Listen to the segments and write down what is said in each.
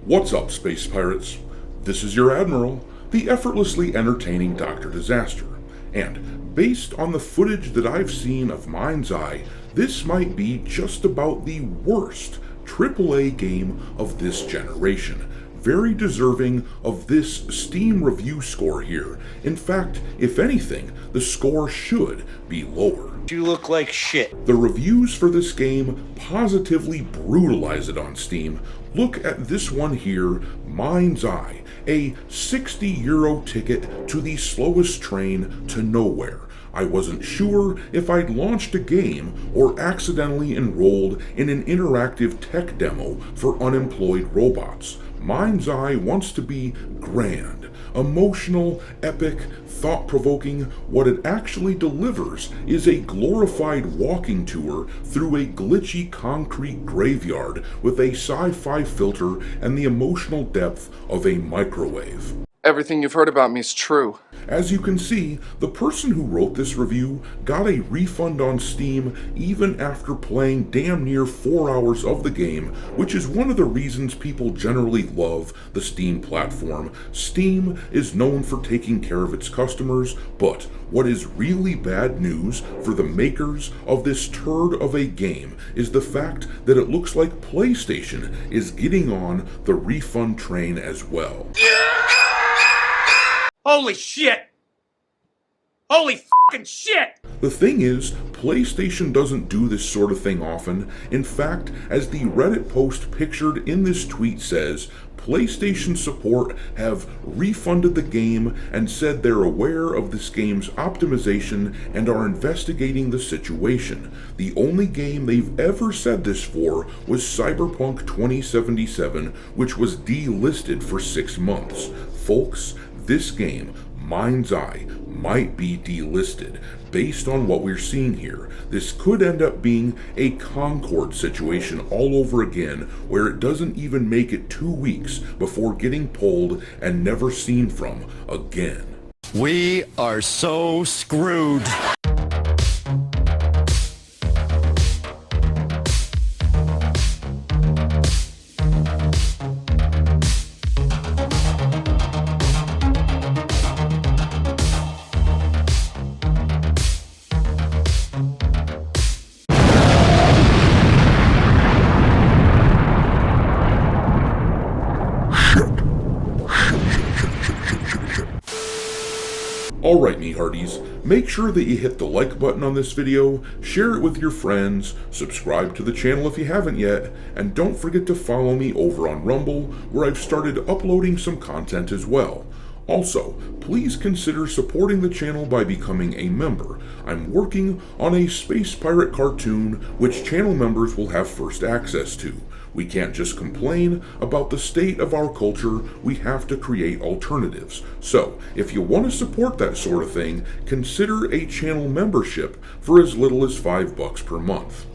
What's up, space pirates? This is your Admiral, the effortlessly entertaining Dr. Disaster, and based on the footage that I've seen of MindsEye, this might be just about the worst AAA game of this generation. Very deserving of this Steam review score here. In fact, if anything, the score should be lower. You look like shit. The reviews for this game positively brutalize it on Steam. Look at this one here, MindsEye, a €60 ticket to the slowest train to nowhere. I wasn't sure if I'd launched a game or accidentally enrolled in an interactive tech demo for unemployed robots. MindsEye wants to be grand, emotional, epic, thought-provoking. What it actually delivers is a glorified walking tour through a glitchy concrete graveyard with a sci-fi filter and the emotional depth of a microwave. Everything you've heard about me is true. As you can see, the person who wrote this review got a refund on Steam even after playing damn near 4 hours of the game, which is one of the reasons people generally love the Steam platform. Steam is known for taking care of its customers, but what is really bad news for the makers of this turd of a game is the fact that it looks like PlayStation is getting on the refund train as well. Holy shit! Holy fucking shit! The thing is, PlayStation doesn't do this sort of thing often. In fact, as the Reddit post pictured in this tweet says, PlayStation support have refunded the game and said they're aware of this game's optimization and are investigating the situation. The only game they've ever said this for was Cyberpunk 2077, which was delisted for 6 months. Folks, this game, MindsEye, might be delisted. Based on what we're seeing here, this could end up being a Concord situation all over again, where it doesn't even make it 2 weeks before getting pulled and never seen from again. We are so screwed. Alright, me hearties, make sure that you hit the like button on this video, share it with your friends, subscribe to the channel if you haven't yet, and don't forget to follow me over on Rumble, where I've started uploading some content as well. Also, please consider supporting the channel by becoming a member. I'm working on a Space Pirate cartoon which channel members will have first access to. We can't just complain about the state of our culture, we have to create alternatives. So, if you want to support that sort of thing, consider a channel membership for as little as $5 per month.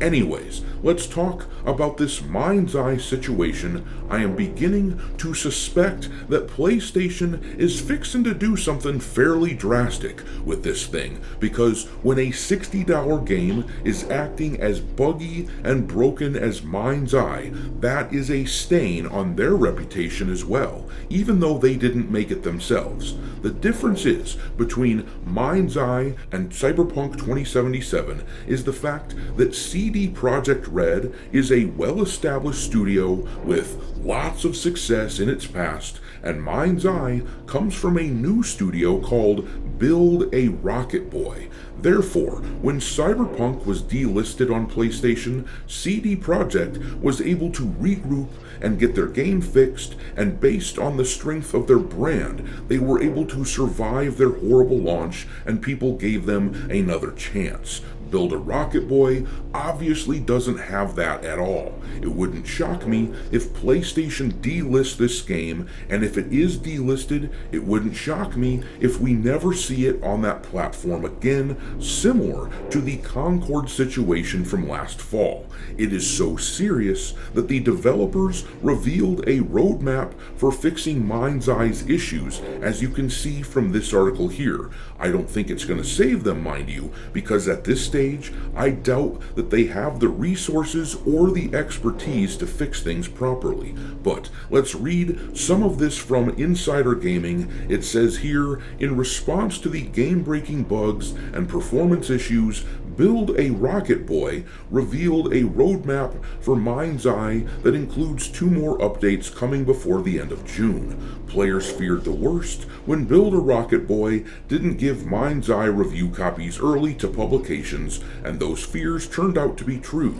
Anyways, let's talk about this MindsEye situation. I am beginning to suspect that PlayStation is fixing to do something fairly drastic with this thing, because when a $60 game is acting as buggy and broken as MindsEye, that is a stain on their reputation as well, even though they didn't make it themselves. The difference is between MindsEye and Cyberpunk 2077 is the fact that CDPR Red is a well-established studio with lots of success in its past, and MindsEye comes from a new studio called Build a Rocket Boy. Therefore, when Cyberpunk was delisted on PlayStation, CD Projekt was able to regroup and get their game fixed, and based on the strength of their brand, they were able to survive their horrible launch, and people gave them another chance. Build a Rocket Boy obviously doesn't have that at all. It wouldn't shock me if PlayStation delists this game, and if it is delisted, it wouldn't shock me if we never see it on that platform again, similar to the Concord situation from last fall. It is so serious that the developers revealed a roadmap for fixing MindsEye's issues, as you can see from this article here. I don't think it's going to save them, mind you, because at this stage stage, I doubt that they have the resources or the expertise to fix things properly. But let's read some of this from Insider Gaming. It says here, in response to the game-breaking bugs and performance issues, Build a Rocket Boy revealed a roadmap for MindsEye that includes 2 more updates coming before the end of June. Players feared the worst when Build a Rocket Boy didn't give MindsEye review copies early to publications, and those fears turned out to be true.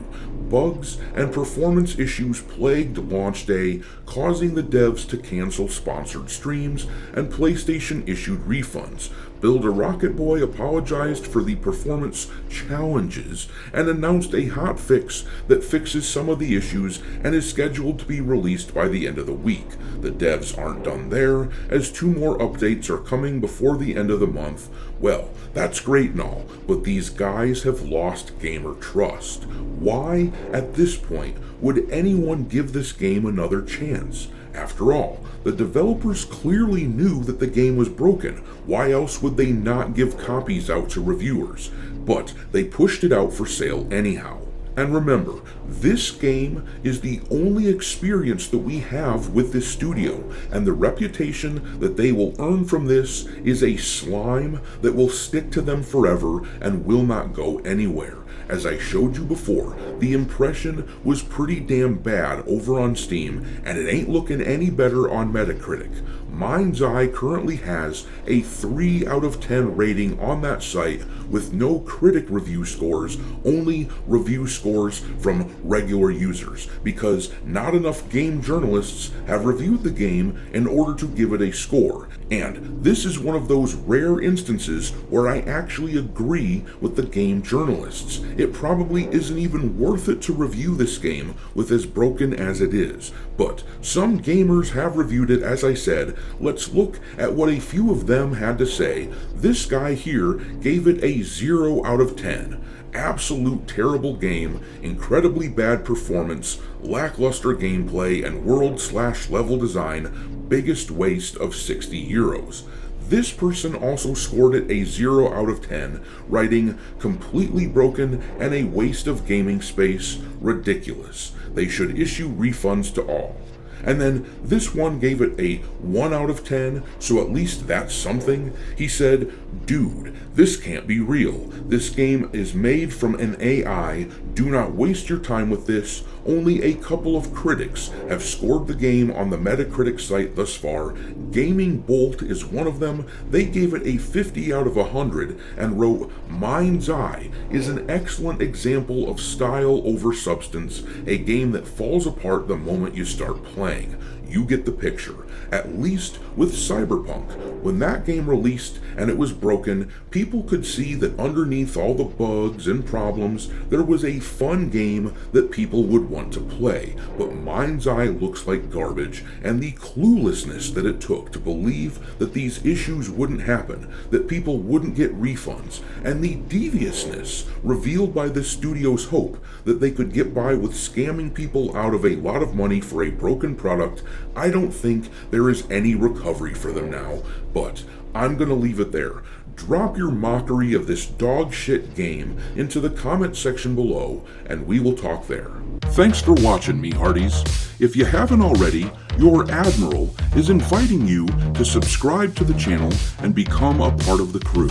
Bugs and performance issues plagued launch day, causing the devs to cancel sponsored streams, and PlayStation issued refunds. Build a Rocket Boy apologized for the performance challenges and announced a hot fix that fixes some of the issues and is scheduled to be released by the end of the week. The devs aren't done there, as 2 more updates are coming before the end of the month. Well, that's great and all, but these guys have lost gamer trust. Why, at this point, would anyone give this game another chance? After all, the developers clearly knew that the game was broken. Why else would they not give copies out to reviewers? But they pushed it out for sale anyhow. And remember, this game is the only experience that we have with this studio, and the reputation that they will earn from this is a slime that will stick to them forever and will not go anywhere. As I showed you before, the impression was pretty damn bad over on Steam, and it ain't looking any better on Metacritic. MindsEye currently has a 3 out of 10 rating on that site with no critic review scores, only review scores from regular users, because not enough game journalists have reviewed the game in order to give it a score. And this is one of those rare instances where I actually agree with the game journalists. It probably isn't even worth it to review this game with as broken as it is. But some gamers have reviewed it, as I said. Let's look at what a few of them had to say. This guy here gave it a 0 out of 10. Absolute terrible game, incredibly bad performance, lackluster gameplay, and world/level design, biggest waste of €60. This person also scored it a 0 out of 10, writing completely broken and a waste of gaming space, ridiculous. They should issue refunds to all. And then this one gave it a 1 out of 10, so at least that's something. He said, "Dude, this can't be real. This game is made from an AI. Do not waste your time with this. Only a couple of critics have scored the game on the Metacritic site thus far. Gaming Bolt is one of them. They gave it a 50 out of 100 and wrote, MindsEye is an excellent example of style over substance, a game that falls apart the moment you start playing. You get the picture. At least with Cyberpunk, when that game released and it was broken, people could see that underneath all the bugs and problems, there was a fun game that people would want to play. But MindsEye looks like garbage, and the cluelessness that it took to believe that these issues wouldn't happen, that people wouldn't get refunds, and the deviousness revealed by the studio's hope that they could get by with scamming people out of a lot of money for a broken product, I don't think there is any recovery for them now. But I'm gonna leave it there. Drop your mockery of this dog shit game into the comment section below, and we will talk there. Thanks for watching, me hearties. If you haven't already, your Admiral is inviting you to subscribe to the channel and become a part of the crew.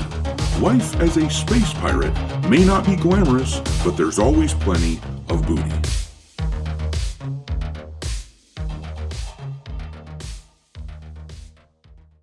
Life as a space pirate may not be glamorous, but there's always plenty of booty.